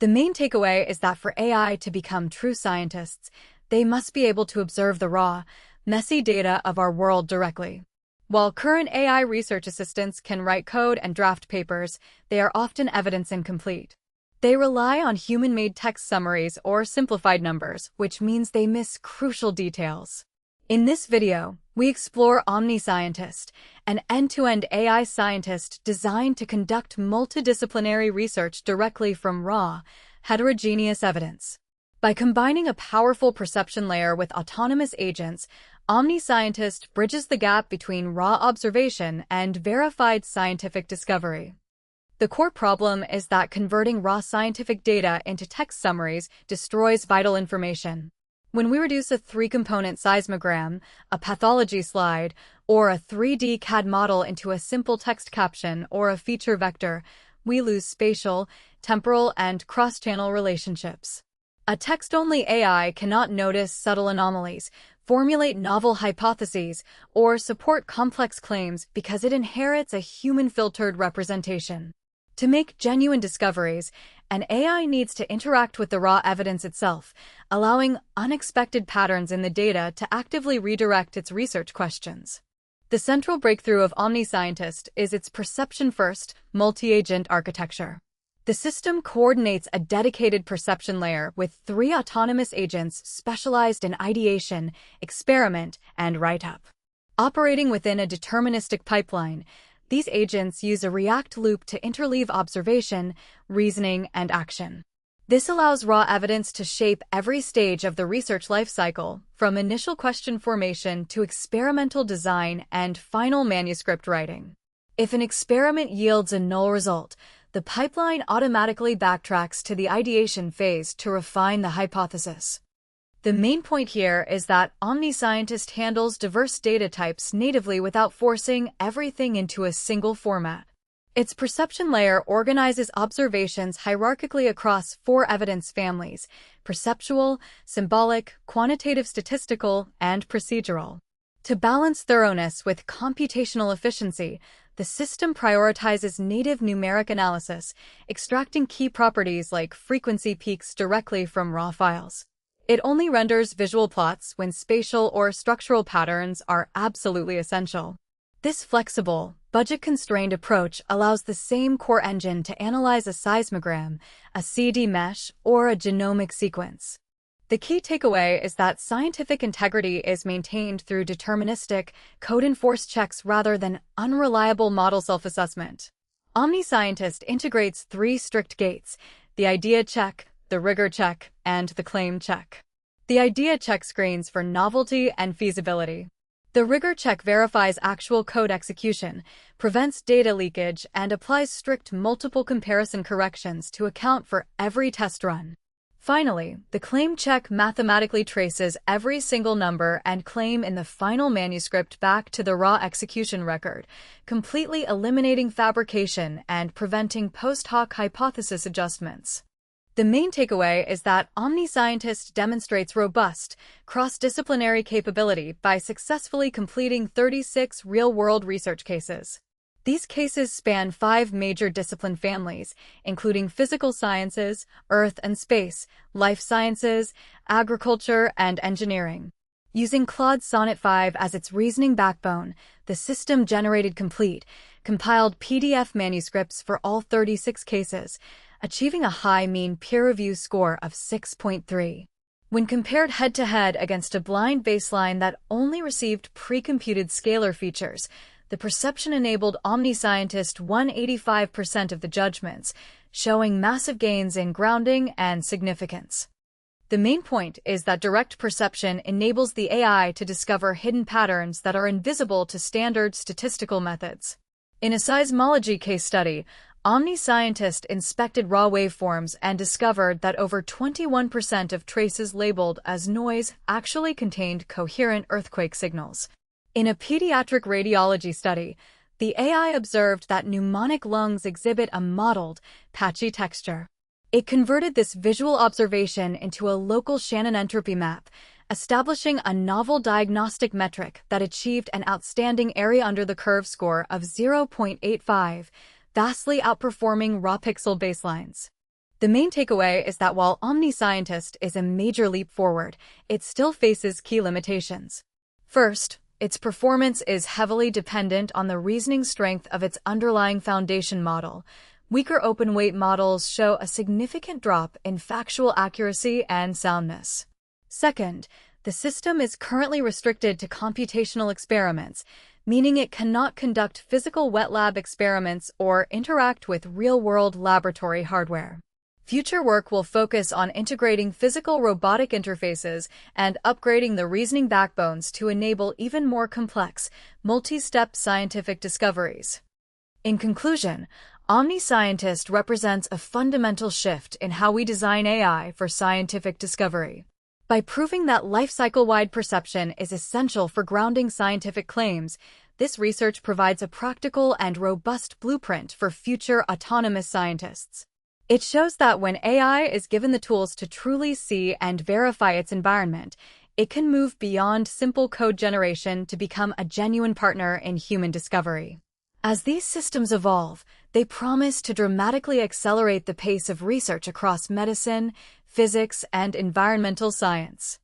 The main takeaway is that for AI to become true scientists, they must be able to observe the raw, messy data of our world directly. While current AI research assistants can write code and draft papers, they are often evidence incomplete. They rely on human-made text summaries or simplified numbers, which means they miss crucial details. In this video, we explore OmniScientist, an end-to-end AI scientist designed to conduct multidisciplinary research directly from raw, heterogeneous evidence. By combining a powerful perception layer with autonomous agents, OmniScientist bridges the gap between raw observation and verified scientific discovery. The core problem is that converting raw scientific data into text summaries destroys vital information. When we reduce a 3-component seismogram, a pathology slide, or a 3D CAD model into a simple text caption or a feature vector, we lose spatial, temporal, and cross-channel relationships. A text-only AI cannot notice subtle anomalies, formulate novel hypotheses, or support complex claims because it inherits a human-filtered representation. To make genuine discoveries, an AI needs to interact with the raw evidence itself, allowing unexpected patterns in the data to actively redirect its research questions. The central breakthrough of OmniScientist is its perception-first, multi-agent architecture. The system coordinates a dedicated perception layer with 3 autonomous agents specialized in ideation, experiment, and write-up. Operating within a deterministic pipeline, these agents use a React loop to interleave observation, reasoning, and action. This allows raw evidence to shape every stage of the research lifecycle, from initial question formation to experimental design and final manuscript writing. If an experiment yields a null result, the pipeline automatically backtracks to the ideation phase to refine the hypothesis. The main point here is that OmniScientist handles diverse data types natively without forcing everything into a single format. Its perception layer organizes observations hierarchically across 4 evidence families: perceptual, symbolic, quantitative statistical, and procedural. To balance thoroughness with computational efficiency, the system prioritizes native numeric analysis, extracting key properties like frequency peaks directly from raw files. It only renders visual plots when spatial or structural patterns are absolutely essential. This flexible, budget-constrained approach allows the same core engine to analyze a seismogram, a CD mesh, or a genomic sequence. The key takeaway is that scientific integrity is maintained through deterministic, code-enforced checks rather than unreliable model self-assessment. OmniScientist integrates 3 strict gates: the idea check, the Rigour check, and the claim check. The idea check screens for novelty and feasibility. The Rigour check verifies actual code execution, prevents data leakage, and applies strict multiple comparison corrections to account for every test run. Finally, the claim check mathematically traces every single number and claim in the final manuscript back to the raw execution record, completely eliminating fabrication and preventing post-hoc hypothesis adjustments. The main takeaway is that OmniScientist demonstrates robust, cross-disciplinary capability by successfully completing 36 real-world research cases. These cases span 5 major discipline families, including physical sciences, earth and space, life sciences, agriculture, and engineering. Using Claude Sonnet 5 as its reasoning backbone, the system generated complete, compiled PDF manuscripts for all 36 cases, achieving a high mean peer review score of 6.3. When compared head-to-head against a blind baseline that only received pre-computed scalar features, the perception-enabled OmniScientist won 85% of the judgments, showing massive gains in grounding and significance. The main point is that direct perception enables the AI to discover hidden patterns that are invisible to standard statistical methods. In a seismology case study, OmniScientist inspected raw waveforms and discovered that over 21% of traces labeled as noise actually contained coherent earthquake signals. In a pediatric radiology study, the AI observed that pneumonic lungs exhibit a mottled, patchy texture. It converted this visual observation into a local Shannon entropy map, establishing a novel diagnostic metric that achieved an outstanding area under the curve score of 0.85, vastly outperforming raw pixel baselines. The main takeaway is that while OmniScientist is a major leap forward, it still faces key limitations. First, its performance is heavily dependent on the reasoning strength of its underlying foundation model. Weaker open-weight models show a significant drop in factual accuracy and soundness. Second, the system is currently restricted to computational experiments, meaning it cannot conduct physical wet lab experiments or interact with real-world laboratory hardware. Future work will focus on integrating physical robotic interfaces and upgrading the reasoning backbones to enable even more complex, multi-step scientific discoveries. In conclusion, OmniScientist represents a fundamental shift in how we design AI for scientific discovery. By proving that life-cycle-wide perception is essential for grounding scientific claims, this research provides a practical and robust blueprint for future autonomous scientists. It shows that when AI is given the tools to truly see and verify its environment, it can move beyond simple code generation to become a genuine partner in human discovery. As these systems evolve, they promise to dramatically accelerate the pace of research across medicine, physics, and environmental science.